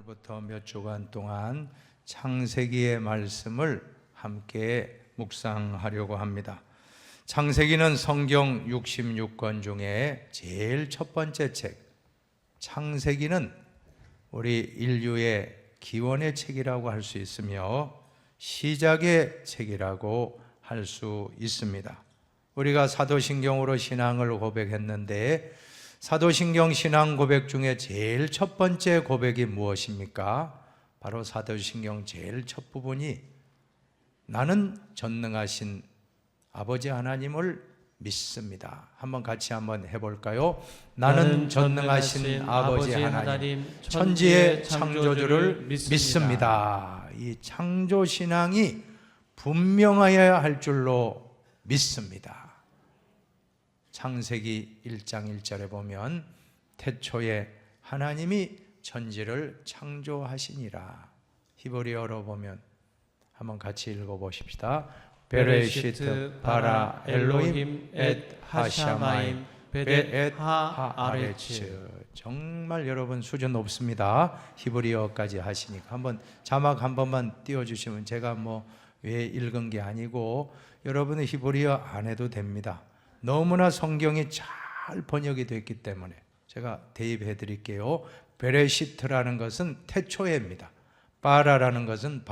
오늘부터 몇 주간 동안 창세기의 말씀을 함께 묵상하려고 합니다. 창세기는 성경 66권 중에 제일 첫 번째 책. 창세기는 우리 인류의 기원의 책이라고 할 수 있으며 시작의 책이라고 할 수 있습니다. 우리가 사도신경으로 신앙을 고백했는데 사도신경 신앙 고백 중에 제일 첫 번째 고백이 무엇입니까? 바로 사도신경 제일 첫 부분이 나는 전능하신 아버지 하나님을 믿습니다. 같이 한번 해볼까요? 나는 전능하신 아버지 하나님, 천지의 창조주를 믿습니다. 이 창조신앙이 분명해야 할 줄로 믿습니다. 창세기 1장 1절에 보면 태초에 하나님이 천지를 창조하시니라. 히브리어로 보면 한번 같이 읽어보십시다. 베레시트 바라 엘로힘 엣 하샤마임 베엣 하아레츠. 정말 여러분 수준 높습니다. 히브리어까지 하시니까 한번 자막 한 번만 띄워주시면 제가 왜 읽은 게 아니고 여러분은 히브리어 안 해도 됩니다. 너무나 성경이 잘 번역이 됐기 때문에 제가 대입해 드릴게요. 베레시트라는 것은 태초에입니다. 바라라는 것은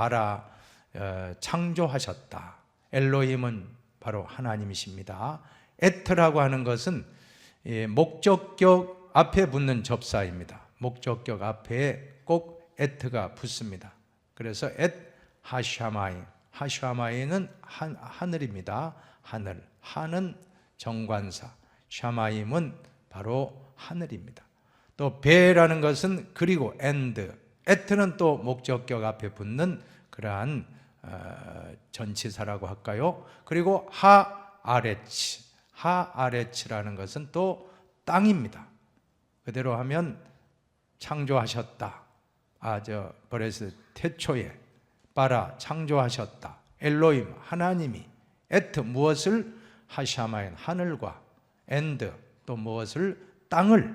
창조하셨다. 엘로힘은 바로 하나님이십니다. 에트라고 하는 것은 목적격 앞에 붙는 접사입니다. 목적격 앞에 꼭 에트가 붙습니다. 그래서 엣 하샤마이, 하샤마이는 하늘입니다. 하늘, 하는 정관사, 샤마임은 바로 하늘입니다. 또 베라는 것은 그리고 엔드, 에트는 또 목적격 앞에 붙는 그러한 전치사라고 할까요? 그리고 하아레츠, 하아레츠라는 것은 또 땅입니다. 그대로 하면 창조하셨다. 버레스 태초에 바라 창조하셨다. 엘로임 하나님이, 에트 무엇을 하샤마인 하늘과, 엔드 또 무엇을 땅을.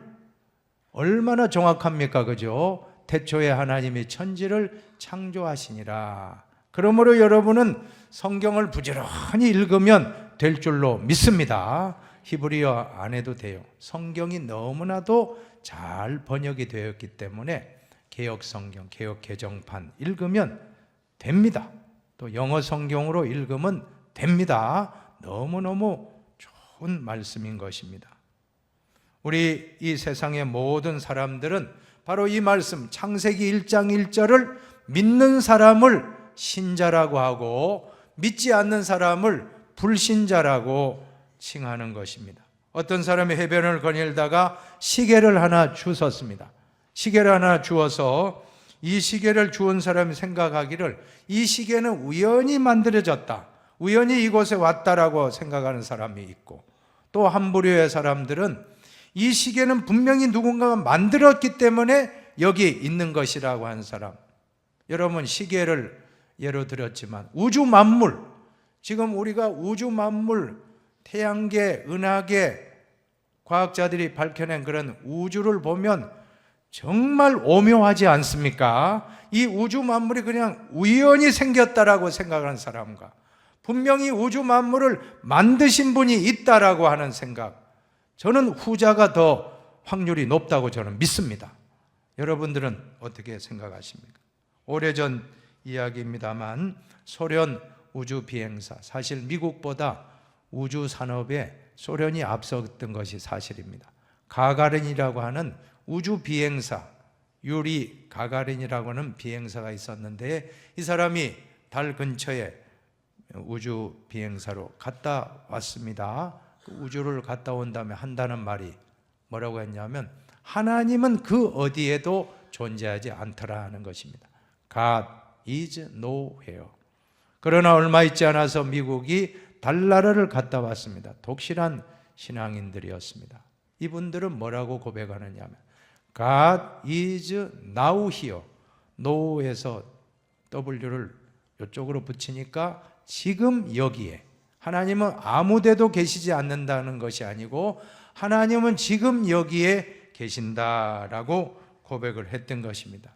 얼마나 정확합니까? 그죠? 태초에 하나님이 천지를 창조하시니라. 그러므로 여러분은 성경을 부지런히 읽으면 될 줄로 믿습니다. 히브리어 안 해도 돼요. 성경이 너무나도 잘 번역이 되었기 때문에 개역 성경, 개역 개정판 읽으면 됩니다. 또 영어 성경으로 읽으면 됩니다. 너무너무 좋은 말씀인 것입니다. 우리 이 세상의 모든 사람들은 바로 이 말씀 창세기 1장 1절을 믿는 사람을 신자라고 하고 믿지 않는 사람을 불신자라고 칭하는 것입니다. 어떤 사람이 해변을 거닐다가 시계를 하나 주웠습니다. 시계를 하나 주어서 이 시계를 주운 사람이 생각하기를 이 시계는 우연히 만들어졌다, 우연히 이곳에 왔다라고 생각하는 사람이 있고, 또 한 부류의 사람들은 이 시계는 분명히 누군가가 만들었기 때문에 여기 있는 것이라고 하는 사람. 여러분, 시계를 예로 들었지만 우주 만물, 지금 우리가 우주 만물, 태양계, 은하계, 과학자들이 밝혀낸 그런 우주를 보면 정말 오묘하지 않습니까? 이 우주 만물이 그냥 우연히 생겼다라고 생각하는 사람과 분명히 우주 만물을 만드신 분이 있다라고 하는 생각, 저는 후자가 더 확률이 높다고 저는 믿습니다. 여러분들은 어떻게 생각하십니까? 오래전 이야기입니다만 소련 우주 비행사, 사실 미국보다 우주 산업에 소련이 앞섰던 것이 사실입니다. 가가린이라고 하는 우주 비행사, 유리 가가린이라고 하는 비행사가 있었는데 이 사람이 달 근처에 우주 비행사로 갔다 왔습니다. 우주를 갔다 온 다음에 한다는 말이 뭐라고 했냐면 하나님은 그 어디에도 존재하지 않더라는 것입니다. God is nowhere. 그러나 얼마 있지 않아서 미국이 달나라를 갔다 왔습니다. 독실한 신앙인들이었습니다. 이분들은 뭐라고 고백하느냐면 God is now here. now에서 W를 이쪽으로 붙이니까 지금 여기에, 하나님은 아무데도 계시지 않는다는 것이 아니고 하나님은 지금 여기에 계신다라고 고백을 했던 것입니다.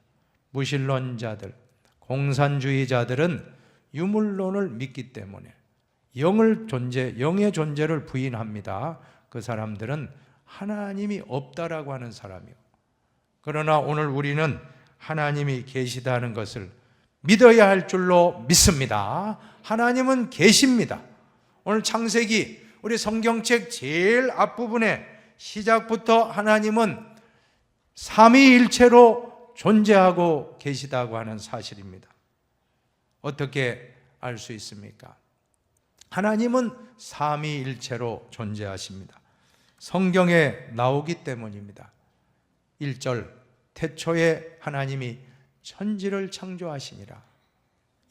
무신론자들, 공산주의자들은 유물론을 믿기 때문에 영의 존재를 부인합니다. 그 사람들은 하나님이 없다라고 하는 사람이요. 그러나 오늘 우리는 하나님이 계시다는 것을 믿어야 할 줄로 믿습니다. 하나님은 계십니다. 오늘 창세기 우리 성경책 제일 앞부분에 시작부터 하나님은 삼위일체로 존재하고 계시다고 하는 사실입니다. 어떻게 알 수 있습니까? 하나님은 삼위일체로 존재하십니다. 성경에 나오기 때문입니다. 1절, 태초에 하나님이 천지를 창조하시니라.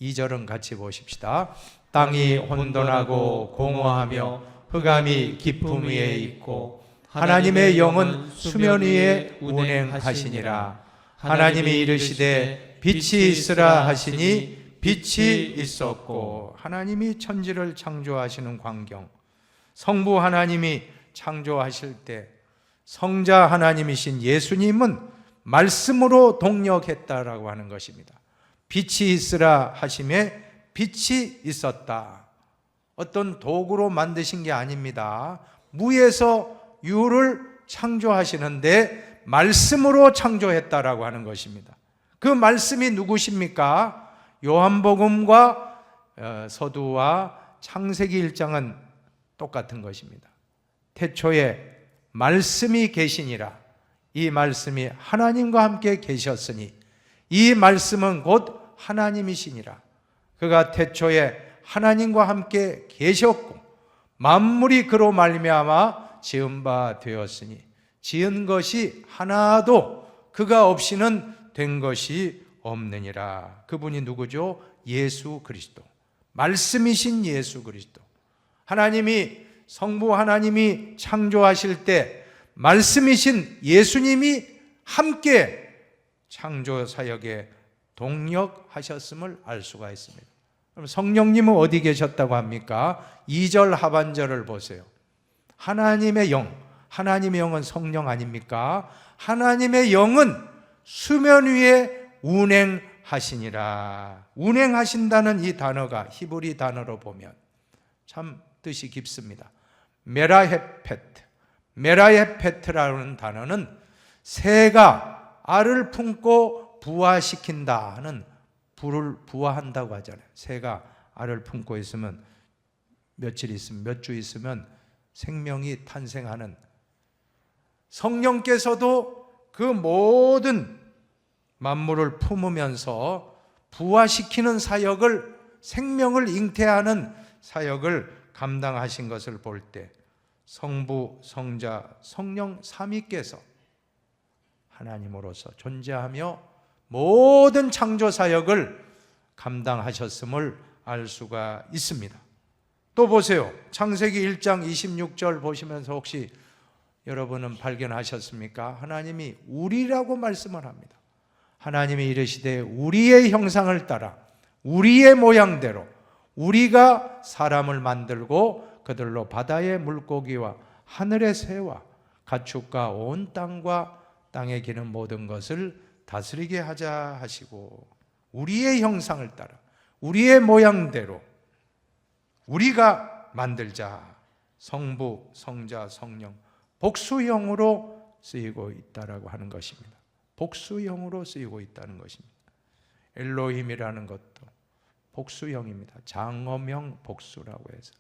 2절은 같이 보십시다. 땅이 혼돈하고 공허하며 흑암이 깊음 위에 있고 하나님의 영은 수면 위에 운행하시니라. 하나님이 이르시되 빛이 있으라 하시니 빛이 있었고. 하나님이 천지를 창조하시는 광경, 성부 하나님이 창조하실 때 성자 하나님이신 예수님은 말씀으로 동력했다라고 하는 것입니다. 빛이 있으라 하심에 빛이 있었다. 어떤 도구로 만드신 게 아닙니다. 무에서 유를 창조하시는데 말씀으로 창조했다라고 하는 것입니다. 그 말씀이 누구십니까? 요한복음과 서두와 창세기 1장은 똑같은 것입니다. 태초에 말씀이 계시니라. 이 말씀이 하나님과 함께 계셨으니 이 말씀은 곧 하나님이시니라. 그가 태초에 하나님과 함께 계셨고 만물이 그로 말미암아 지은 바 되었으니 지은 것이 하나도 그가 없이는 된 것이 없느니라. 그분이 누구죠? 예수 그리스도, 말씀이신 예수 그리스도. 하나님이 성부 하나님이 창조하실 때 말씀이신 예수님이 함께 창조 사역에 동력하셨음을 알 수가 있습니다. 그럼 성령님은 어디 계셨다고 합니까? 2절 하반절을 보세요. 하나님의 영, 하나님의 영은 성령 아닙니까? 하나님의 영은 수면 위에 운행하시니라. 운행하신다는 이 단어가 히브리 단어로 보면 참 뜻이 깊습니다. 메라헤페트, 메라헤페트라는 단어는 새가 알을 품고 부화시킨다 하는, 불을 부화한다고 하잖아요. 새가 알을 품고 있으면 며칠 있으면, 몇 주 있으면 생명이 탄생하는, 성령께서도 그 모든 만물을 품으면서 부화시키는 사역을, 생명을 잉태하는 사역을 감당하신 것을 볼 때 성부, 성자, 성령 삼위께서 하나님으로서 존재하며 모든 창조 사역을 감당하셨음을 알 수가 있습니다. 또 보세요. 창세기 1장 26절 보시면서 혹시 여러분은 발견하셨습니까? 하나님이 우리라고 말씀을 합니다. 하나님이 이르시되 우리의 형상을 따라 우리의 모양대로 우리가 사람을 만들고 그들로 바다의 물고기와 하늘의 새와 가축과 온 땅과 땅에 기는 모든 것을 다스리게 하자 하시고, 우리의 형상을 따라 우리의 모양대로 우리가 만들자. 성부, 성자, 성령 복수형으로 쓰이고 있다라고 하는 것입니다. 복수형으로 쓰이고 있다는 것입니다. 엘로힘이라는 것도 복수형입니다. 장엄형 복수라고 해서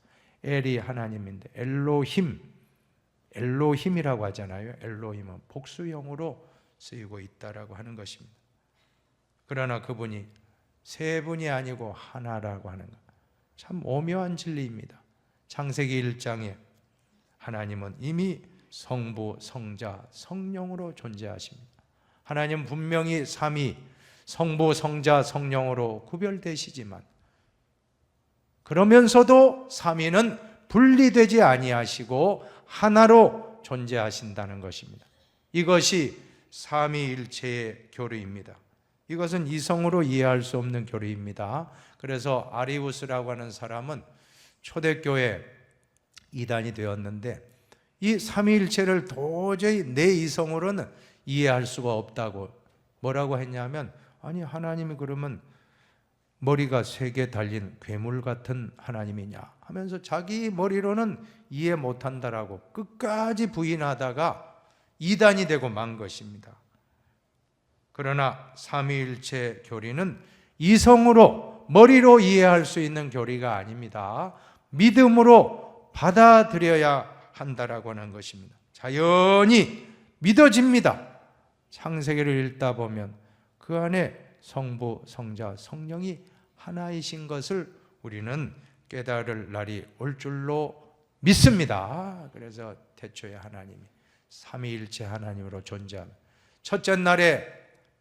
엘이 하나님인데 엘로힘이라고 하잖아요. 엘로힘은 복수형으로 쓰이고 있다라고 하는 것입니다. 그러나 그분이 세 분이 아니고 하나라고 하는 것, 참 오묘한 진리입니다. 창세기 1장에 하나님은 이미 성부, 성자, 성령으로 존재하십니다. 하나님 분명히 삼위, 성부, 성자, 성령으로 구별되시지만 그러면서도 삼위는 분리되지 아니하시고 하나로 존재하신다는 것입니다. 이것이 삼위일체의 교리입니다. 이것은 이성으로 이해할 수 없는 교리입니다. 그래서 아리우스라고 하는 사람은 초대교회 이단이 되었는데 이 삼위일체를 도저히 내 이성으로는 이해할 수가 없다고, 뭐라고 했냐면 아니 하나님이 그러면 머리가 3개 달린 괴물 같은 하나님이냐 하면서 자기 머리로는 이해 못한다라고 끝까지 부인하다가 이단이 되고 만 것입니다. 그러나 삼위일체 교리는 이성으로 머리로 이해할 수 있는 교리가 아닙니다. 믿음으로 받아들여야 한다라고 하는 것입니다. 자연히 믿어집니다. 창세기를 읽다 보면 그 안에 성부, 성자, 성령이 하나이신 것을 우리는 깨달을 날이 올 줄로 믿습니다. 그래서 태초에 하나님이 삼위일체 하나님으로 존재합니다. 첫째 날에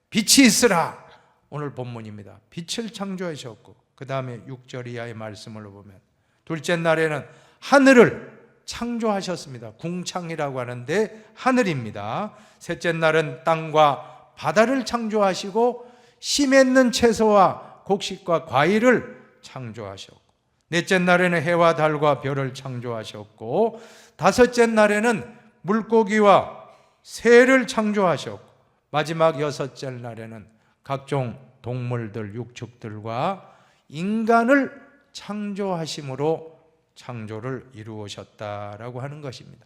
빛이 있으라, 오늘 본문입니다. 빛을 창조하셨고 그 다음에 6절 이하의 말씀을 보면 둘째 날에는 하늘을 창조하셨습니다. 궁창이라고 하는데 하늘입니다. 셋째 날은 땅과 바다를 창조하시고 씨 맺는 채소와 곡식과 과일을 창조하셨고 넷째 날에는 해와 달과 별을 창조하셨고 다섯째 날에는 물고기와 새를 창조하셨고 마지막 여섯째 날에는 각종 동물들, 육축들과 인간을 창조하심으로 창조를 이루으셨다라고 하는 것입니다.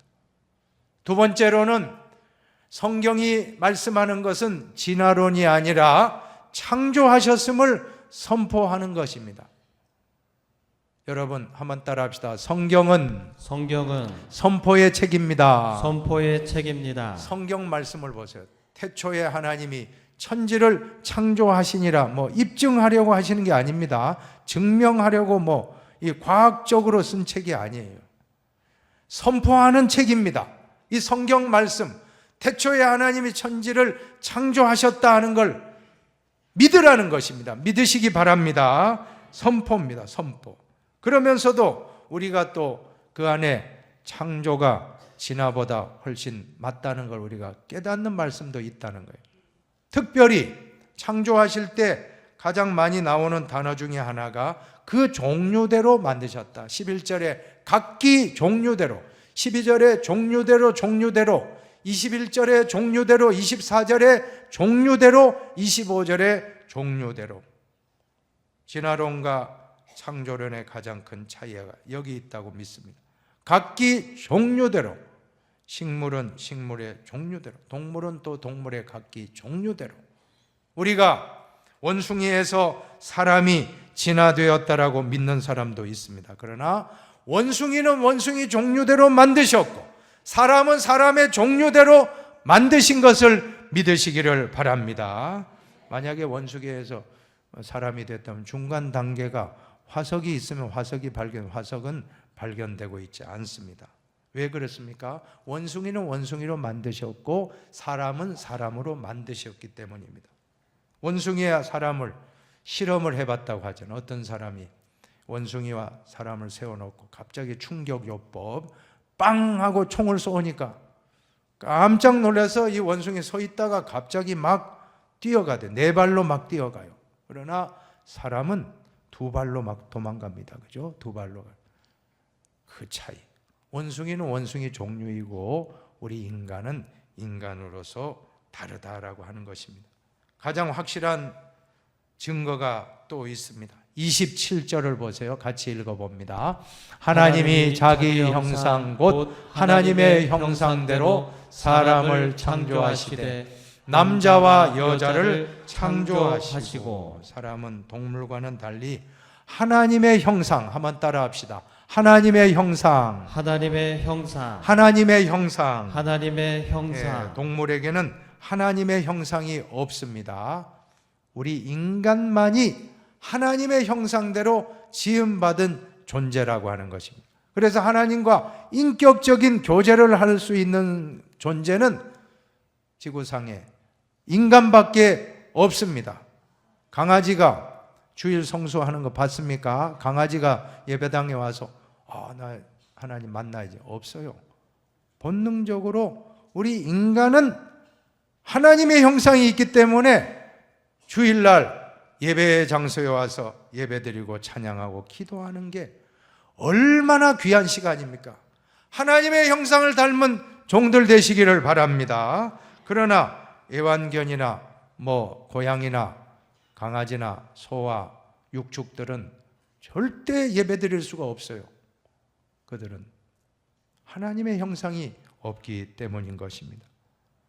두 번째로는 성경이 말씀하는 것은 진화론이 아니라 창조하셨음을 선포하는 것입니다. 여러분 한번 따라합시다. 성경은 선포의 책입니다. 선포의 책입니다. 성경 말씀을 보세요. 태초에 하나님이 천지를 창조하시니라 입증하려고 하시는 게 아닙니다. 증명하려고 이 과학적으로 쓴 책이 아니에요. 선포하는 책입니다. 이 성경 말씀, 태초에 하나님이 천지를 창조하셨다 하는 걸 믿으라는 것입니다. 믿으시기 바랍니다. 선포입니다. 선포. 그러면서도 우리가 또 그 안에 창조가 진화보다 훨씬 맞다는 걸 우리가 깨닫는 말씀도 있다는 거예요. 특별히 창조하실 때 가장 많이 나오는 단어 중에 하나가 그 종류대로 만드셨다. 11절에 각기 종류대로, 12절에 종류대로 21절에 종류대로, 24절에 종류대로, 25절에 종류대로. 진화론과 창조론의 가장 큰 차이가 여기 있다고 믿습니다. 각기 종류대로, 식물은 식물의 종류대로, 동물은 또 동물의 각기 종류대로. 우리가 원숭이에서 사람이 진화되었다라고 믿는 사람도 있습니다. 그러나 원숭이는 원숭이 종류대로 만드셨고 사람은 사람의 종류대로 만드신 것을 믿으시기를 바랍니다. 만약에 원숭이에서 사람이 됐다면 중간 단계가 화석이 있으면 화석은 발견되고 있지 않습니다. 왜 그렇습니까? 원숭이는 원숭이로 만드셨고 사람은 사람으로 만드셨기 때문입니다. 원숭이와 사람을 실험을 해봤다고 하잖아요. 어떤 사람이 원숭이와 사람을 세워놓고 갑자기 충격요법 빵 하고 총을 쏘니까 깜짝 놀라서 이 원숭이 서 있다가 갑자기 막 뛰어가대. 4발로 막 뛰어가요. 그러나 사람은 2발로 막 도망갑니다. 그죠? 2발로. 그 차이. 원숭이는 원숭이 종류이고 우리 인간은 인간으로서 다르다라고 하는 것입니다. 가장 확실한 증거가 또 있습니다. 27절을 보세요. 같이 읽어봅니다. 하나님이 자기 형상 곧 하나님의 형상대로 사람을 창조하시되 남자와 여자를 창조하시고. 사람은 동물과는 달리 하나님의 형상, 한번 따라합시다. 하나님의 형상, 하나님의 형상, 하나님의 형상, 하나님의 형상. 예, 동물에게는 하나님의 형상이 없습니다. 우리 인간만이 하나님의 형상대로 지음받은 존재라고 하는 것입니다. 그래서 하나님과 인격적인 교제를 할 수 있는 존재는 지구상에 인간밖에 없습니다. 강아지가 주일 성수하는 거 봤습니까? 강아지가 예배당에 와서 나 하나님 만나야지. 없어요. 본능적으로 우리 인간은 하나님의 형상이 있기 때문에 주일날 예배 장소에 와서 예배드리고 찬양하고 기도하는 게 얼마나 귀한 시간입니까? 하나님의 형상을 닮은 종들 되시기를 바랍니다. 그러나 애완견이나 고양이나 강아지나 소와 육축들은 절대 예배드릴 수가 없어요. 그들은 하나님의 형상이 없기 때문인 것입니다.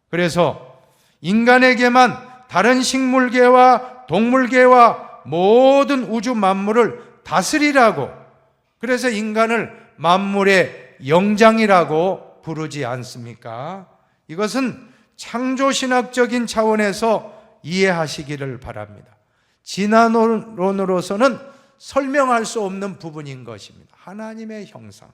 그래서 인간에게만 다른 식물계와 동물계와 모든 우주 만물을 다스리라고, 그래서 인간을 만물의 영장이라고 부르지 않습니까? 이것은 창조신학적인 차원에서 이해하시기를 바랍니다. 진화론으로서는 설명할 수 없는 부분인 것입니다. 하나님의 형상,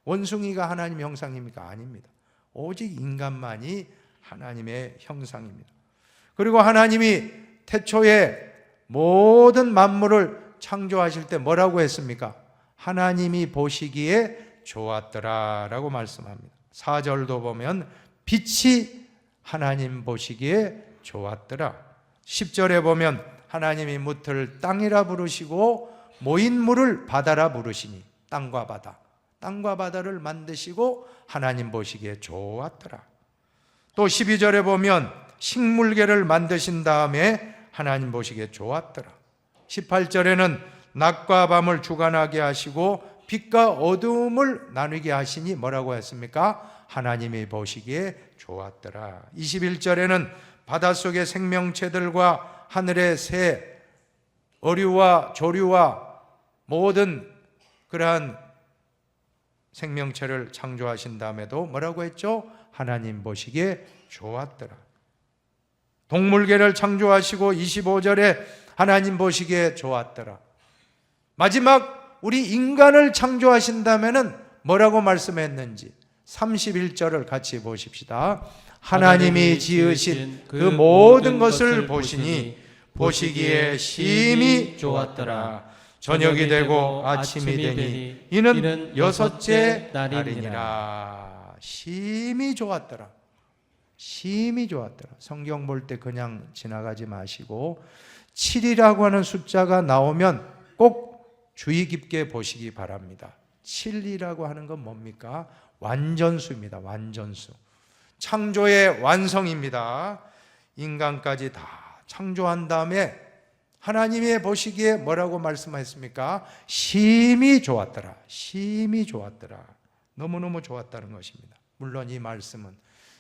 원숭이가 하나님의 형상입니까? 아닙니다. 오직 인간만이 하나님의 형상입니다. 그리고 하나님이 태초에 모든 만물을 창조하실 때 뭐라고 했습니까? 하나님이 보시기에 좋았더라 라고 말씀합니다. 4절도 보면 빛이 하나님 보시기에 좋았더라. 10절에 보면 하나님이 무틀 땅이라 부르시고 모인 물을 바다라 부르시니, 땅과 바다를 만드시고 하나님 보시기에 좋았더라. 또 12절에 보면 식물계를 만드신 다음에 하나님 보시기에 좋았더라. 18절에는 낮과 밤을 주관하게 하시고 빛과 어두움을 나누게 하시니 뭐라고 했습니까? 하나님이 보시기에 좋았더라. 21절에는 바닷속의 생명체들과 하늘의 새, 어류와 조류와 모든 그러한 생명체를 창조하신 다음에도 뭐라고 했죠? 하나님 보시기에 좋았더라. 동물계를 창조하시고 25절에 하나님 보시기에 좋았더라. 마지막 우리 인간을 창조하신다면은 뭐라고 말씀했는지 31절을 같이 보십시다. 하나님이 지으신 그 모든 것을 보시니 보시기에 심히 좋았더라. 저녁이 되고 아침이 되니 이는 여섯째 날이니라. 심히 좋았더라. 심히 좋았더라. 성경 볼 때 그냥 지나가지 마시고 7이라고 하는 숫자가 나오면 꼭 주의 깊게 보시기 바랍니다. 7이라고 하는 건 뭡니까? 완전수입니다. 완전수. 창조의 완성입니다. 인간까지 다 창조한 다음에 하나님이 보시기에 뭐라고 말씀하셨습니까? 심히 좋았더라. 심히 좋았더라. 너무너무 좋았다는 것입니다. 물론 이 말씀은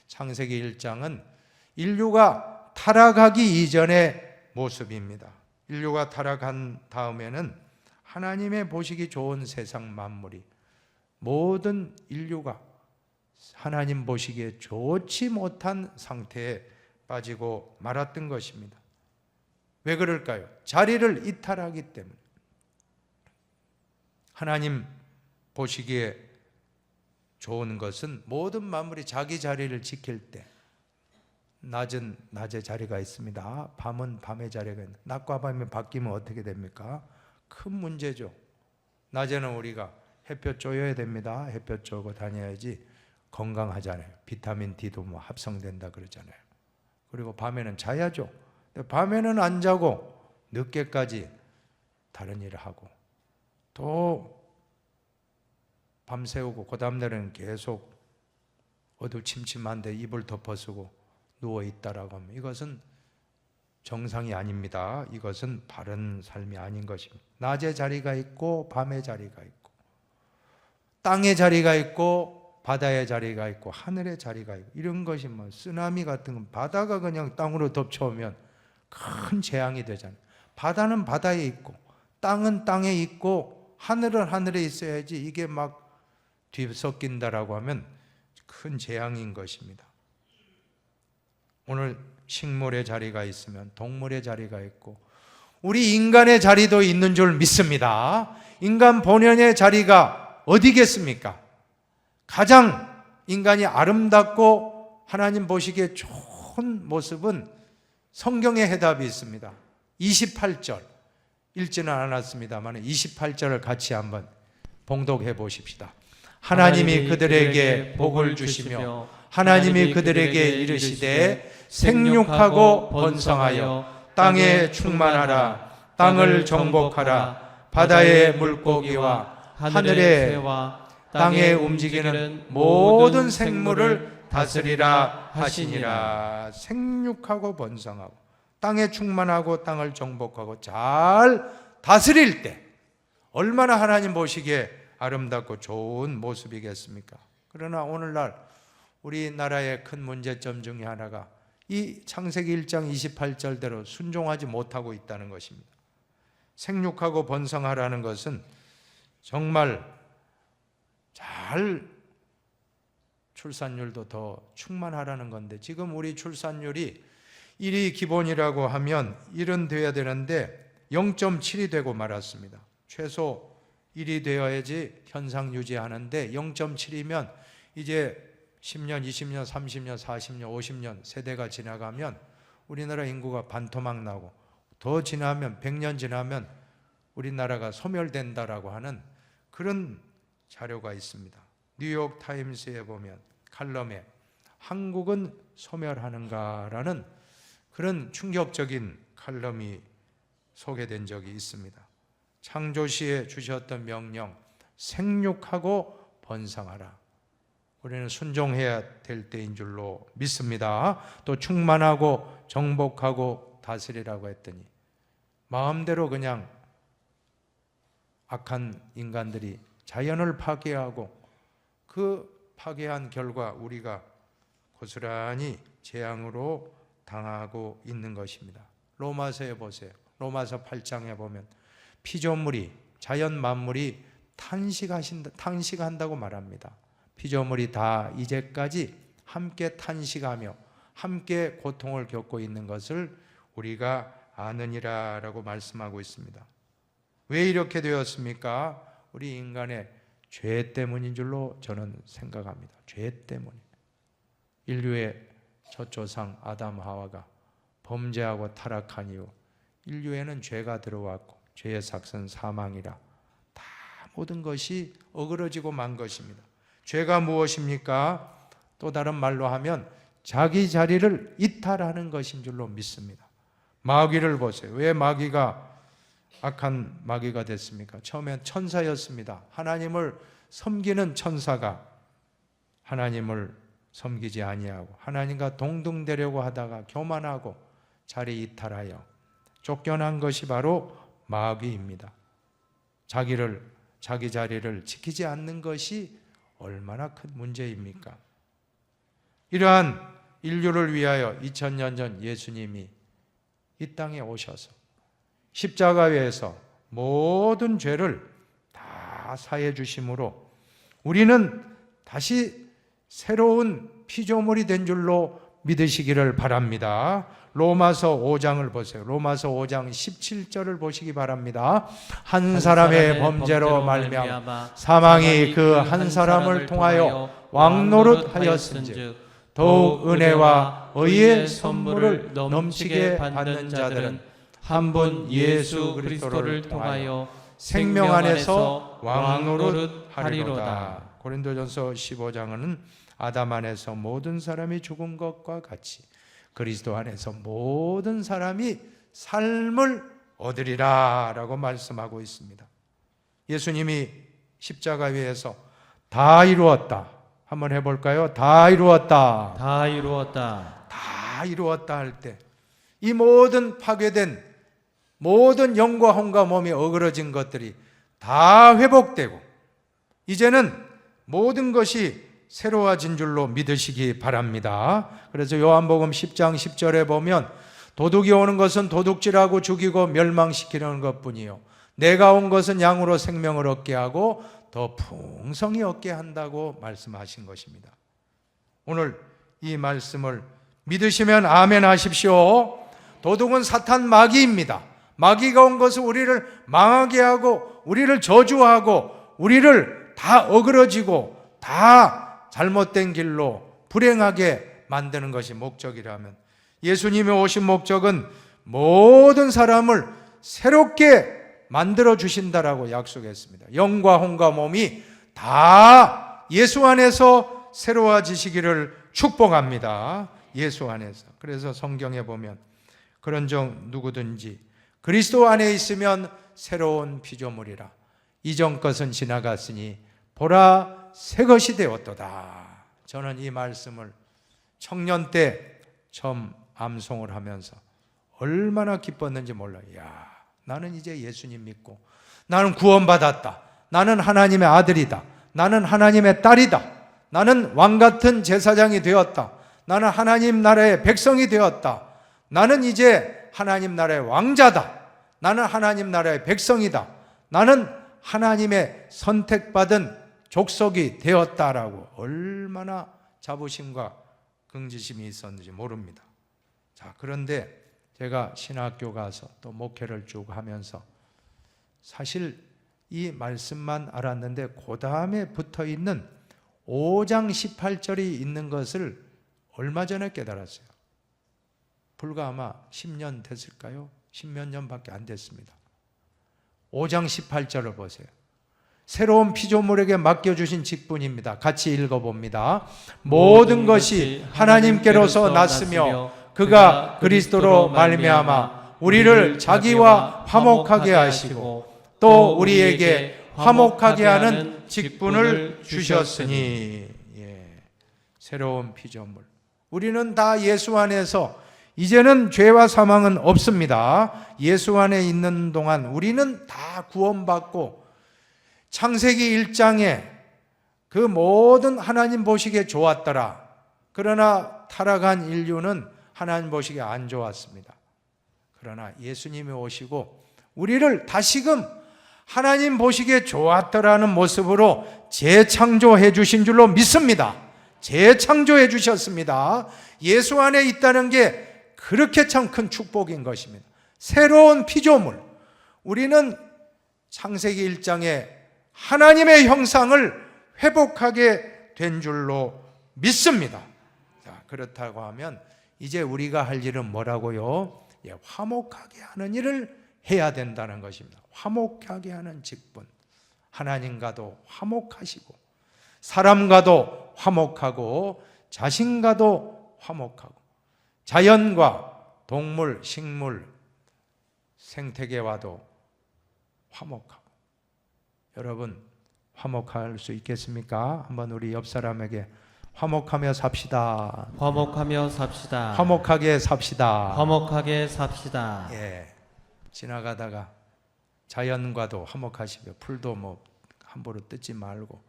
창세기 1장은 인류가 타락하기 이전의 모습입니다. 인류가 타락한 다음에는 하나님의 보시기 좋은 세상 만물이 모든 인류가 하나님 보시기에 좋지 못한 상태에 빠지고 말았던 것입니다. 왜 그럴까요? 자리를 이탈하기 때문에. 하나님 보시기에 좋은 것은 모든 만물이 자기 자리를 지킬 때, 낮은 낮의 자리가 있습니다. 밤은 밤의 자리가 있습니다. 낮과 밤이 바뀌면 어떻게 됩니까? 큰 문제죠. 낮에는 우리가 햇볕 쬐어야 됩니다. 햇볕 쬐고 다녀야지 건강하잖아요. 비타민 D도 뭐 합성된다 그러잖아요. 그리고 밤에는 자야죠. 밤에는 안 자고 늦게까지 다른 일을 하고 또 밤새우고 그 다음날은 계속 어두침침한데 이불 덮어쓰고 누워있다라고 하면 이것은 정상이 아닙니다. 이것은 바른 삶이 아닌 것입니다. 낮의 자리가 있고 밤의 자리가 있고 땅의 자리가 있고 바다의 자리가 있고 하늘의 자리가 있고 이런 것이 뭐 쓰나미 같은 건 바다가 그냥 땅으로 덮쳐오면 큰 재앙이 되잖아요. 바다는 바다에 있고 땅은 땅에 있고 하늘은 하늘에 있어야지 이게 막 뒤섞인다라고 하면 큰 재앙인 것입니다. 오늘 식물의 자리가 있으면 동물의 자리가 있고 우리 인간의 자리도 있는 줄 믿습니다. 인간 본연의 자리가 어디겠습니까? 가장 인간이 아름답고 하나님 보시기에 좋은 모습은 성경의 해답이 있습니다. 28절 읽지는 않았습니다만 28절을 같이 한번 봉독해 보십시다. 하나님이 그들에게 복을 주시며 하나님이 그들에게 이르시되 생육하고 번성하여 땅에 충만하라. 땅을 정복하라. 바다의 물고기와 하늘의 새와 땅에 움직이는 모든 생물을 다스리라 하시니라. 생육하고 번성하고 땅에 충만하고 땅을 정복하고 잘 다스릴 때 얼마나 하나님 보시기에 아름답고 좋은 모습이겠습니까? 그러나 오늘날 우리나라의 큰 문제점 중에 하나가 이 창세기 1장 28절대로 순종하지 못하고 있다는 것입니다. 생육하고 번성하라는 것은 정말 잘 출산율도 더 충만하라는 건데, 지금 우리 출산율이 1이 기본이라고 하면 1은 돼야 되는데 0.7이 되고 말았습니다. 최소 1이 되어야지 현상 유지하는데 0.7이면 이제 10년, 20년, 30년, 40년, 50년 세대가 지나가면 우리나라 인구가 반토막 나고, 더 지나면 100년 지나면 우리나라가 소멸된다라고 하는 그런 자료가 있습니다. 뉴욕 타임스에 보면 칼럼에 한국은 소멸하는가라는 그런 충격적인 칼럼이 소개된 적이 있습니다. 창조시에 주셨던 명령, 생육하고 번성하라. 우리는 순종해야 될 때인 줄로 믿습니다. 또 충만하고 정복하고 다스리라고 했더니 마음대로 그냥 악한 인간들이 자연을 파괴하고 그 파괴한 결과 우리가 고스란히 재앙으로 당하고 있는 것입니다. 로마서에 보세요. 로마서 8장에 보면 피조물이, 자연 만물이 탄식한다고 말합니다. 피조물이 다 이제까지 함께 탄식하며 함께 고통을 겪고 있는 것을 우리가 아느니라라고 말씀하고 있습니다. 왜 이렇게 되었습니까? 우리 인간의 죄 때문인 줄로 저는 생각합니다. 죄 때문에. 인류의 첫 조상 아담 하와가 범죄하고 타락한 이후 인류에는 죄가 들어왔고 죄의 삭은 사망이라 다 모든 것이 어그러지고 만 것입니다. 죄가 무엇입니까? 또 다른 말로 하면 자기 자리를 이탈하는 것인 줄로 믿습니다. 마귀를 보세요. 왜 마귀가 악한 마귀가 됐습니까? 처음엔 천사였습니다. 하나님을 섬기는 천사가 하나님을 섬기지 아니하고 하나님과 동등되려고 하다가 교만하고 자리 이탈하여 쫓겨난 것이 바로 마귀입니다. 자기 자리를 지키지 않는 것이 얼마나 큰 문제입니까? 이러한 인류를 위하여 2000년 전 예수님이 이 땅에 오셔서 십자가에서 모든 죄를 다 사해 주심으로 우리는 다시 새로운 피조물이 된 줄로 믿으시기를 바랍니다. 로마서 5장을 보세요. 로마서 5장 17절을 보시기 바랍니다. 한 사람의 범죄로 말미암아 사망이 그 한 사람을 통하여 왕노릇하였은즉 더욱 은혜와 의의 선물을 넘치게 받는 자들은 한 분 예수 그리스도를 통하여 생명 안에서 왕노릇하리로다. 고린도전서 15장은 아담 안에서 모든 사람이 죽은 것과 같이 그리스도 안에서 모든 사람이 삶을 얻으리라 라고 말씀하고 있습니다. 예수님이 십자가 위에서 다 이루었다. 한번 해볼까요? 다 이루었다. 다 이루었다. 다 이루었다 할 때 이 모든 파괴된 모든 영과 혼과 몸이 어그러진 것들이 다 회복되고 이제는 모든 것이 새로워진 줄로 믿으시기 바랍니다. 그래서 요한복음 10장 10절에 보면 도둑이 오는 것은 도둑질하고 죽이고 멸망시키려는 것뿐이요 내가 온 것은 양으로 생명을 얻게 하고 더 풍성히 얻게 한다고 말씀하신 것입니다. 오늘 이 말씀을 믿으시면 아멘 하십시오. 도둑은 사탄 마귀입니다. 마귀가 온 것은 우리를 망하게 하고 우리를 저주하고 우리를 다 어그러지고 다 잘못된 길로 불행하게 만드는 것이 목적이라면 예수님이 오신 목적은 모든 사람을 새롭게 만들어 주신다라고 약속했습니다. 영과 혼과 몸이 다 예수 안에서 새로워지시기를 축복합니다. 예수 안에서. 그래서 성경에 보면 그런즉 누구든지 그리스도 안에 있으면 새로운 피조물이라 이전 것은 지나갔으니 보라 새 것이 되었도다. 저는 이 말씀을 청년 때 처음 암송을 하면서 얼마나 기뻤는지 몰라요. 야, 나는 이제 예수님 믿고 나는 구원받았다. 나는 하나님의 아들이다. 나는 하나님의 딸이다. 나는 왕같은 제사장이 되었다. 나는 하나님 나라의 백성이 되었다. 나는 이제 하나님 나라의 왕자다. 나는 하나님 나라의 백성이다. 나는 하나님의 선택받은 족속이 되었다라고 얼마나 자부심과 긍지심이 있었는지 모릅니다. 자, 그런데 제가 신학교 가서 또 목회를 쭉 하면서 사실 이 말씀만 알았는데 그 다음에 붙어 있는 5장 18절이 있는 것을 얼마 전에 깨달았어요. 불과 아마 10년 됐을까요? 10몇 년밖에 안 됐습니다. 5장 18절을 보세요. 새로운 피조물에게 맡겨주신 직분입니다. 같이 읽어봅니다. 모든 것이 하나님께로서 났으며 그가 그리스도로 말미암아 우리를 자기와 화목하게 하시고 또 우리에게 화목하게 하는 직분을 주셨으니. 새로운 피조물. 우리는 다 예수 안에서 이제는 죄와 사망은 없습니다. 예수 안에 있는 동안 우리는 다 구원받고 창세기 1장에 그 모든 하나님 보시기에 좋았더라. 그러나 타락한 인류는 하나님 보시기에 안 좋았습니다. 그러나 예수님이 오시고 우리를 다시금 하나님 보시기에 좋았더라는 모습으로 재창조해 주신 줄로 믿습니다. 재창조해 주셨습니다. 예수 안에 있다는 게 그렇게 참 큰 축복인 것입니다. 새로운 피조물. 우리는 창세기 1장에 하나님의 형상을 회복하게 된 줄로 믿습니다. 자, 그렇다고 하면 이제 우리가 할 일은 뭐라고요? 화목하게 하는 일을 해야 된다는 것입니다. 화목하게 하는 직분. 하나님과도 화목하시고 사람과도 화목하고 자신과도 화목하고 자연과 동물, 식물, 생태계와도 화목하고. 여러분, 화목할 수 있겠습니까? 한번 우리 옆 사람에게 화목하며 삽시다. 화목하며 삽시다. 화목하게 삽시다. 화목하게 삽시다. 지나가다가 자연과도 화목하시며 풀도 뭐 함부로 뜯지 말고.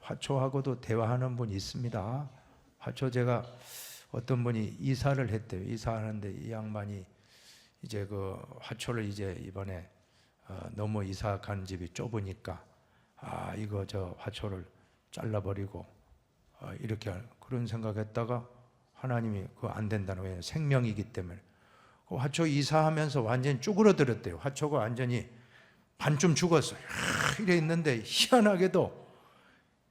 화초하고도 대화하는 분이 있습니다. 화초 제가 어떤 분이 이사를 했대요. 이사하는데 이 양반이 이제 그 화초를 이제 이번에 너무 이사 간 집이 좁으니까 이거 저 화초를 잘라버리고 이렇게 그런 생각했다가 하나님이 그거 안 된다는 거예요. 생명이기 때문에. 그 화초 이사하면서 완전히 쭈그러들었대요. 화초가 완전히 반쯤 죽었어요. 이래 있는데 희한하게도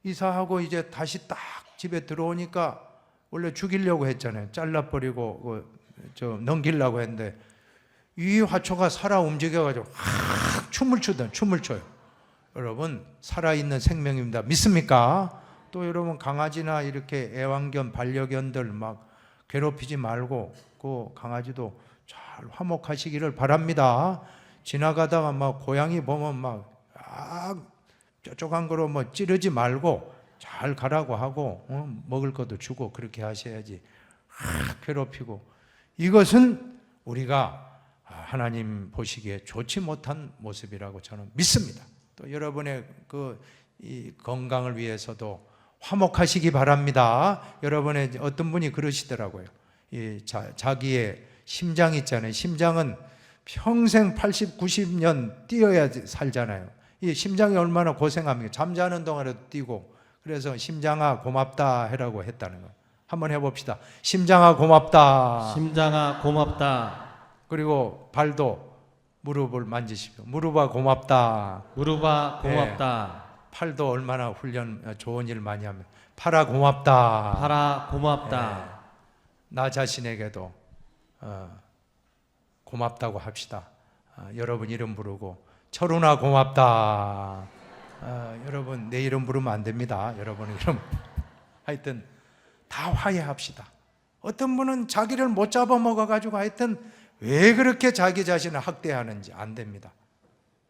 이사하고 이제 다시 딱 집에 들어오니까 원래 죽이려고 했잖아요. 잘라버리고 넘기려고 했는데 이 화초가 살아 움직여가지고 춤을 춰요. 여러분, 살아있는 생명입니다. 믿습니까? 또 여러분, 강아지나 이렇게 애완견, 반려견들 막 괴롭히지 말고 그 강아지도 잘 화목하시기를 바랍니다. 지나가다가 막 고양이 보면 막 뾰족한 거로 뭐 찌르지 말고 잘 가라고 하고 먹을 것도 주고 그렇게 하셔야지. 괴롭히고 이것은 우리가 하나님 보시기에 좋지 못한 모습이라고 저는 믿습니다. 또 여러분의 이 건강을 위해서도 화목하시기 바랍니다. 여러분의 어떤 분이 그러시더라고요. 자기의 심장 있잖아요. 심장은 평생 80, 90년 뛰어야 살잖아요. 이 심장이 얼마나 고생합니까? 잠자는 동안에도 뛰고. 그래서 심장아 고맙다 해라고 했다는 거. 한번 해봅시다. 심장아 고맙다. 심장아 고맙다. 그리고 발도 무릎을 만지시고 무릎아 고맙다. 무릎아 고맙다. 팔도 얼마나 좋은 일 많이 하면 팔아 고맙다. 팔아 고맙다. 나 자신에게도 고맙다고 합시다. 여러분 이름 부르고 철훈아 고맙다. 여러분 내 이름 부르면 안 됩니다. 여러분 이름 하여튼 다 화해합시다. 어떤 분은 자기를 못 잡아먹어가지고 하여튼 왜 그렇게 자기 자신을 학대하는지 안 됩니다.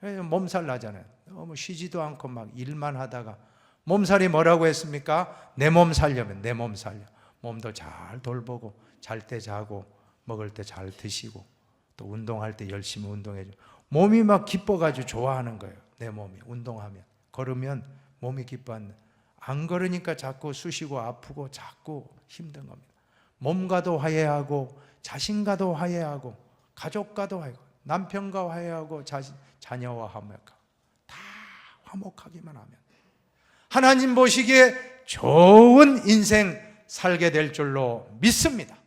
몸살 나잖아요. 너무 쉬지도 않고 막 일만 하다가 몸살이 뭐라고 했습니까? 내 몸 살려면 내 몸 살려. 몸도 잘 돌보고 잘 때 자고 먹을 때 잘 드시고 또 운동할 때 열심히 운동해줘. 몸이 막 기뻐가지고 좋아하는 거예요. 내 몸이 운동하면, 걸으면 몸이 기뻐하는. 안 걸으니까 자꾸 쑤시고 아프고 자꾸 힘든 겁니다. 몸과도 화해하고 자신과도 화해하고 가족과도 화해하고 남편과 화해하고 자녀와 화목하고 다 화목하기만 하면 하나님 보시기에 좋은 인생 살게 될 줄로 믿습니다.